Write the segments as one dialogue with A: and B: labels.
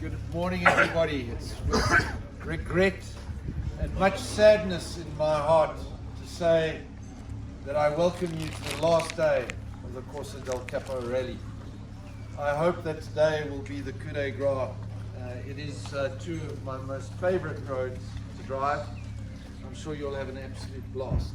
A: Good morning, everybody. It's with regret and much sadness in my heart to say that I welcome you to the last day of the Corsa del Capo rally. I hope that today will be the coup de grace. It is two of my most favorite roads to drive. I'm sure you'll have an absolute blast.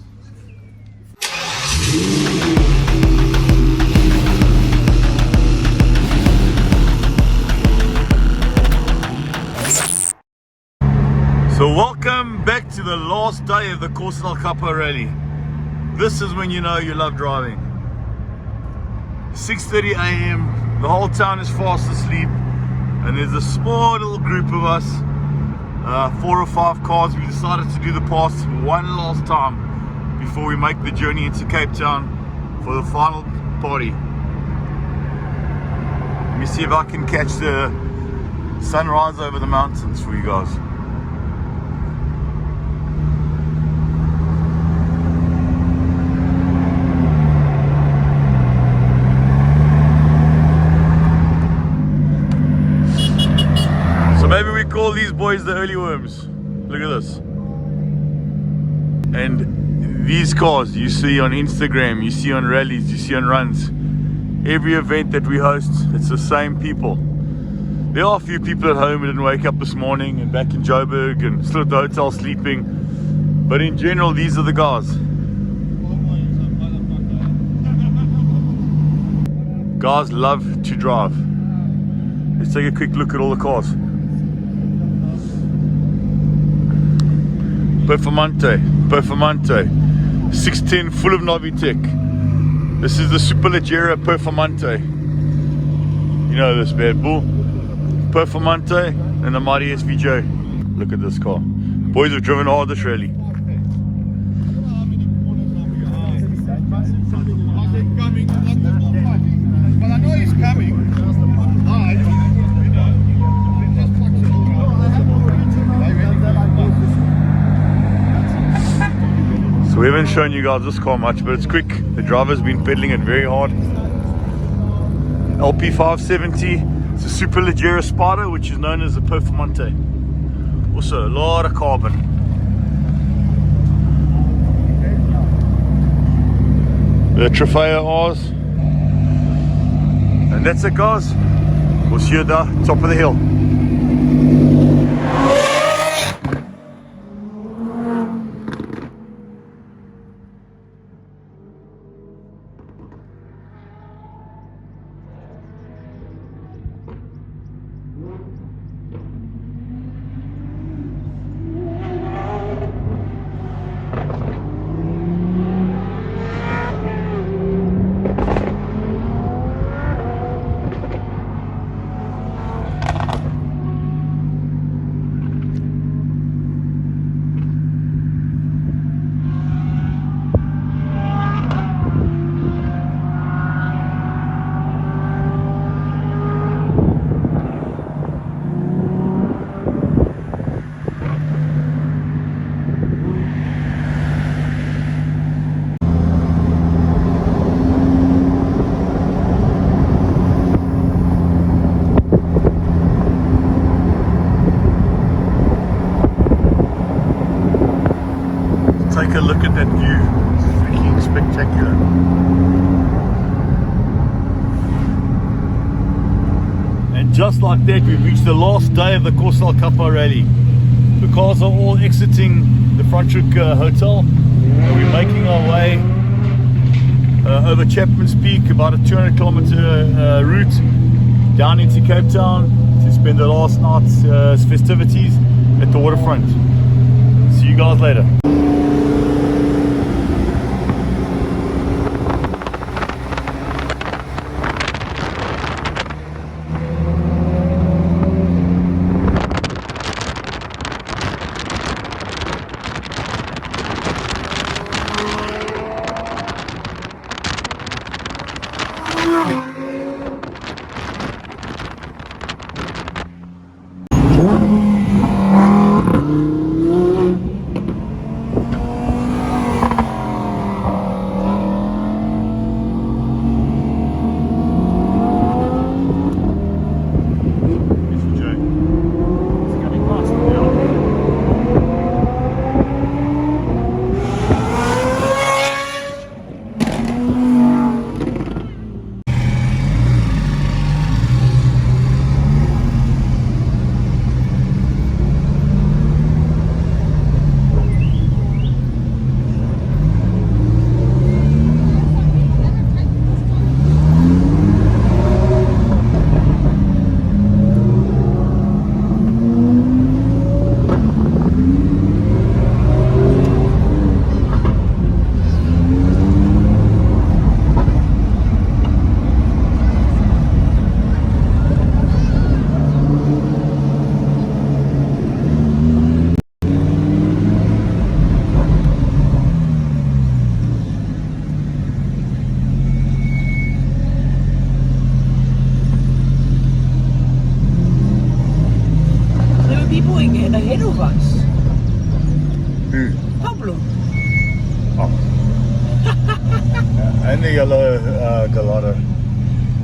B: So welcome back to the last day of the Corsa del Capo rally. This is when you know you love driving. 6:30 a.m. The whole town is fast asleep, and there's a small little group of us, 4 or 5 cars. We decided to do the pass one last time before we make the journey into Cape Town for the final party. Let me see if I can catch the sunrise over the mountains for you guys. Maybe we call these boys the early worms. Look at this. And these cars you see on Instagram, you see on rallies, you see on runs. Every event that we host, it's the same people. There are a few people at home who didn't wake up this morning and back in Joburg and still at the hotel sleeping. But in general, these are the guys. Guys love to drive. Let's take a quick look at all the cars. Performante, 610 full of Novitec. This is the Superleggera Performante. You know this bad bull. Performante and the mighty SVJ. Look at this car. Boys have driven hard this rally.
C: Well, I know he's coming.
B: We haven't shown you guys this car much, but it's quick. The driver's been pedaling it very hard. LP570. It's a Superleggera Spider, which is known as the Performante. Also, a lot of carbon. The Trofeo R's. And that's it, guys. We'll see you at the top of the hill. Take a look at that view. It's freaking spectacular. And just like that, we've reached the last day of the Corsa del Capo rally. The cars are all exiting the Franschhoek Hotel, and we're making our way over Chapman's Peak, about a 200-kilometer route down into Cape Town to spend the last night's festivities at the waterfront. See you guys later.
D: people ahead of us.
B: Who?
D: Pablo.
B: Oh. And the yellow Gallardo.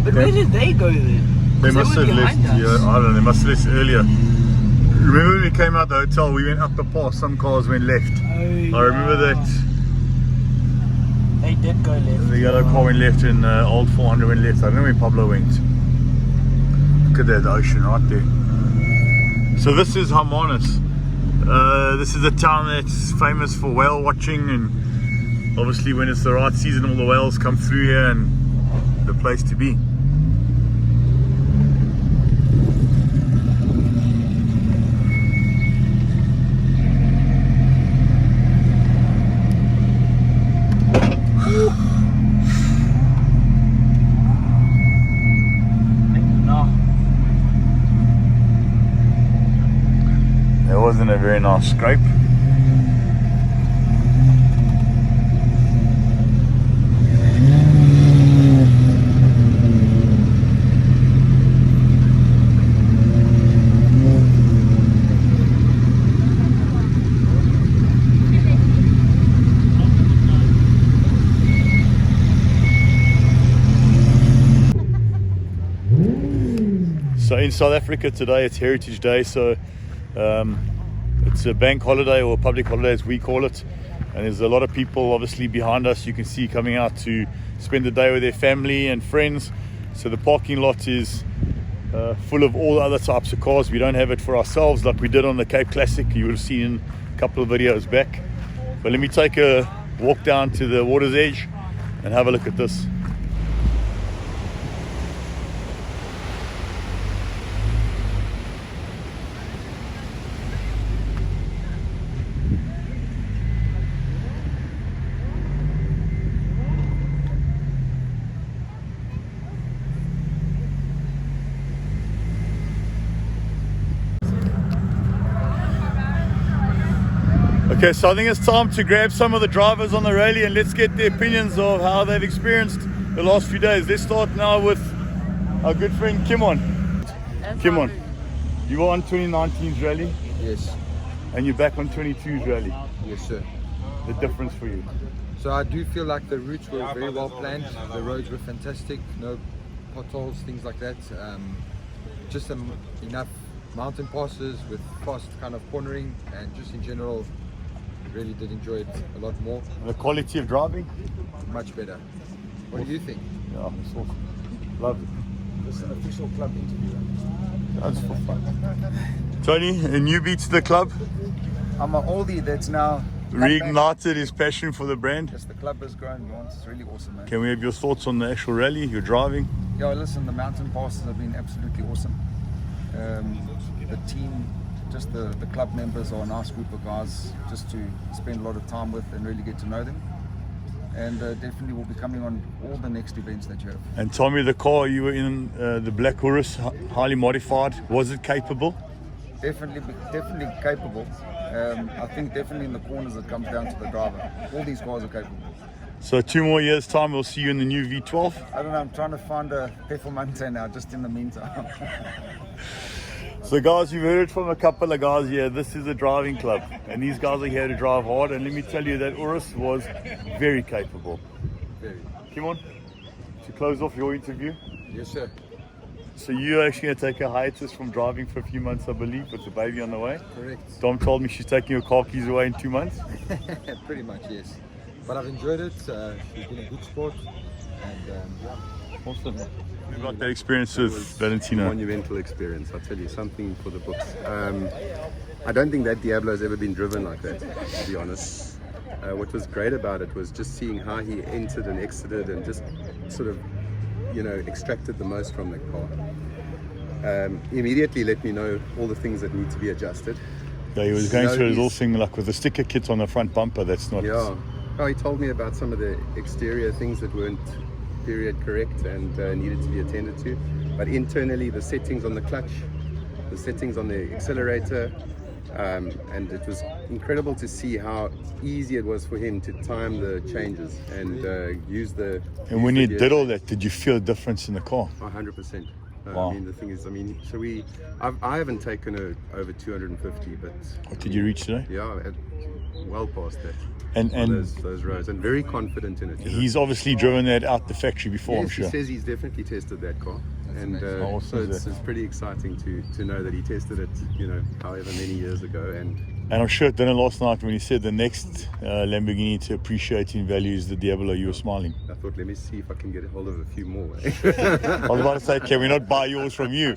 D: But where did they go then?
B: They
D: 'Cause
B: must
D: were
B: have left,
D: behind us.
B: I don't know, they must have left earlier. Remember when we came out the hotel, we went up the pass, some cars went left.
D: Oh,
B: I remember that
D: They did go left.
B: the yellow car went left and old 400 went left. I don't know where Pablo went. Look at that, the ocean right there. So this is Hermanus. This is a town that's famous for whale watching, and obviously when it's the right season all the whales come through here and the place to be. That wasn't a very nice scrape. So in South Africa today it's Heritage Day, so it's a bank holiday or a public holiday as we call it, and there's a lot of people obviously behind us you can see coming out to spend the day with their family and friends. So the parking lot is full of all other types of cars. We don't have it for ourselves like we did on the Cape Classic, you would have seen a couple of videos back. But let me take a walk down to the water's edge and have a look at this. Okay, so I think it's time to grab some of the drivers on the rally and let's get their opinions of how they've experienced the last few days. Let's start now with our good friend Kimon. Kimon, you were on 2019's rally
A: Yes,
B: and you're back on 22's rally.
A: yes, sir.
B: The difference for you?
A: So I do feel like the routes were very well planned. The roads were fantastic, no potholes, things like that. Just enough mountain passes with fast kind of cornering, and just in general, really did enjoy it a lot more.
B: The quality of driving?
A: Much better. What do you think?
B: Yeah, it's awesome. Love it.
C: It's an official club interview.
B: That's for fun. Tony, a newbie to the club,
E: I'm an oldie that's now
B: reignited his passion for the brand.
E: Yes, the club has grown once. It's really awesome, man.
B: Can we have your thoughts on the actual rally, your driving?
E: Yeah, listen, the mountain passes have been absolutely awesome. The team, just the club members are a nice group of guys just to spend a lot of time with and really get to know them. And definitely will be coming on all the next events that you have.
B: And tell me, the car you were in, the Black Urus, highly modified, was it capable?
E: Definitely capable. I think definitely in the corners it comes down to the driver. All these cars are capable.
B: So 2 more years time we'll see you in the new V12.
E: I don't know, I'm trying to find a Performante now, just in the meantime.
B: So guys, you've heard it from a couple of guys here. This is a driving club and these guys are here to drive hard, and let me tell you that Urus was very capable.
A: Very.
B: Come on, to close off your interview.
A: Yes, sir.
B: So you're actually going to take a hiatus from driving for a few months, I believe, with the baby on the way.
A: Correct.
B: Dom told me she's taking her car keys away in 2 months.
A: Pretty much, yes. But I've enjoyed it. She's been a good sport, and yeah.
B: Awesome. What about that experience with Valentino?
F: Monumental experience, I'll tell you, something for the books. I don't think that Diablo has ever been driven like that, to be honest. What was great about it was just seeing how he entered and exited and just sort of, you know, extracted the most from that car. Immediately let me know all the things that need to be adjusted.
B: Yeah, he was going through his
F: He's-
B: whole thing like with the sticker kit on the front bumper. That's not.
F: Yeah. Oh, he told me about some of the exterior things that weren't period correct and needed to be attended to. But internally, the settings on the clutch, the settings on the accelerator, and it was incredible to see how easy it was for him to time the changes and use the.
B: And when you did all that, did you feel a difference in the car?
F: 100%.
B: Wow.
F: I mean, the thing is, I mean, so I haven't taken over 250, but
B: What did you reach today?
F: yeah, well past that.
B: And
F: Those roads, and very confident in it. You know?
B: he's obviously driven that out the factory before, I'm
F: Yes,
B: sure.
F: he says he's definitely tested that car, and
B: How
F: so
B: awesome is
F: it's
B: that?
F: pretty exciting to know that he tested it, you know, however many years ago, and
B: And I'm sure at dinner last night when he said the next Lamborghini to appreciate in value is the Diablo, you were smiling.
F: I thought, let me see if I can get a hold of a few more.
B: I was about to say, can we not buy yours from you?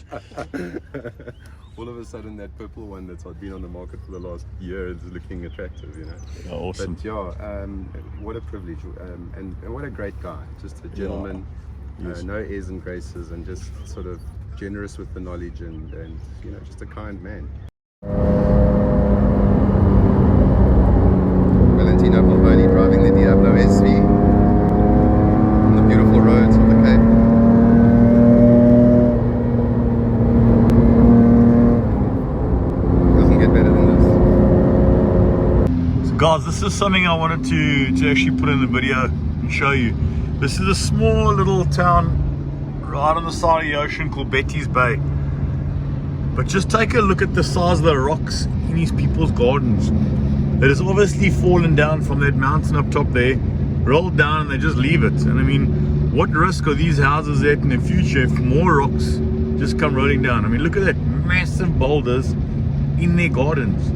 F: All of a sudden, that purple one that's been on the market for the last year is looking attractive, you know.
B: Oh, awesome.
F: But yeah, what a privilege, and what a great guy, just a gentleman,
B: Yes.
F: no airs and graces, and just sort of generous with the knowledge, and you know, just a kind man. Valentino Balboni driving the Diablo SV on the beautiful roads of the Cape. Doesn't get better than this.
B: So guys, this is something I wanted to actually put in the video and show you. This is a small little town right on the side of the ocean called Betty's Bay. But just take a look at the size of the rocks in these people's gardens. It has obviously fallen down from that mountain up top there, rolled down, and they just leave it. And I mean, what risk are these houses at in the future if more rocks just come rolling down? I mean, look at that, massive boulders in their gardens.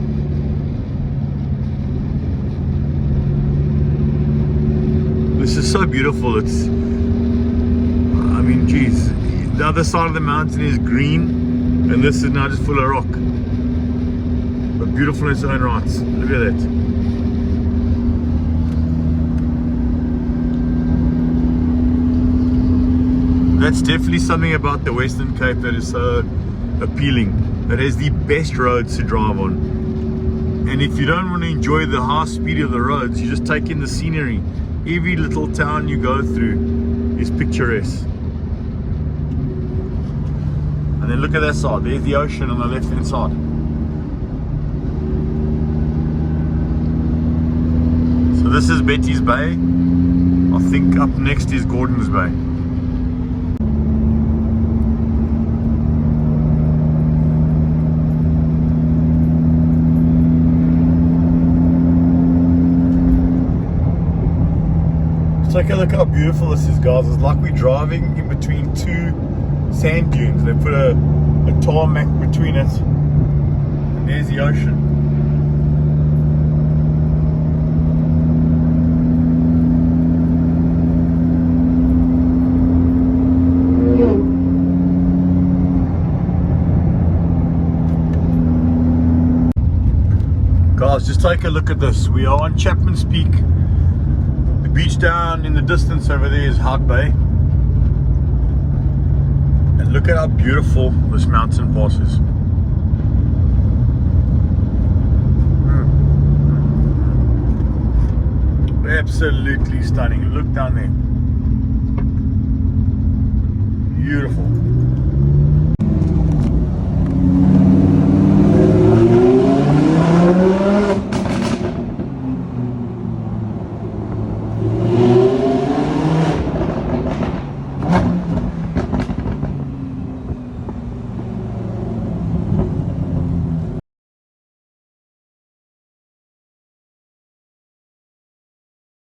B: This is so beautiful. It's, I mean, geez, the other side of the mountain is green, and this is now just full of rock. But beautiful in its own rights. Look at that. That's definitely something about the Western Cape that is so appealing. It has the best roads to drive on. And if you don't want to enjoy the high speed of the roads, you just take in the scenery. Every little town you go through is picturesque. And then look at that side. There's the ocean on the left hand side. So this is Betty's Bay. I think up next is Gordon's Bay. Take a look how beautiful this is, guys. It's like we're driving in between two sand dunes. They put a tarmac between it, and there's the ocean. Guys, just take a look at this. We are on Chapman's Peak. The beach down in the distance over there is Hout Bay. And look at how beautiful this mountain pass is. Absolutely stunning. Look down there.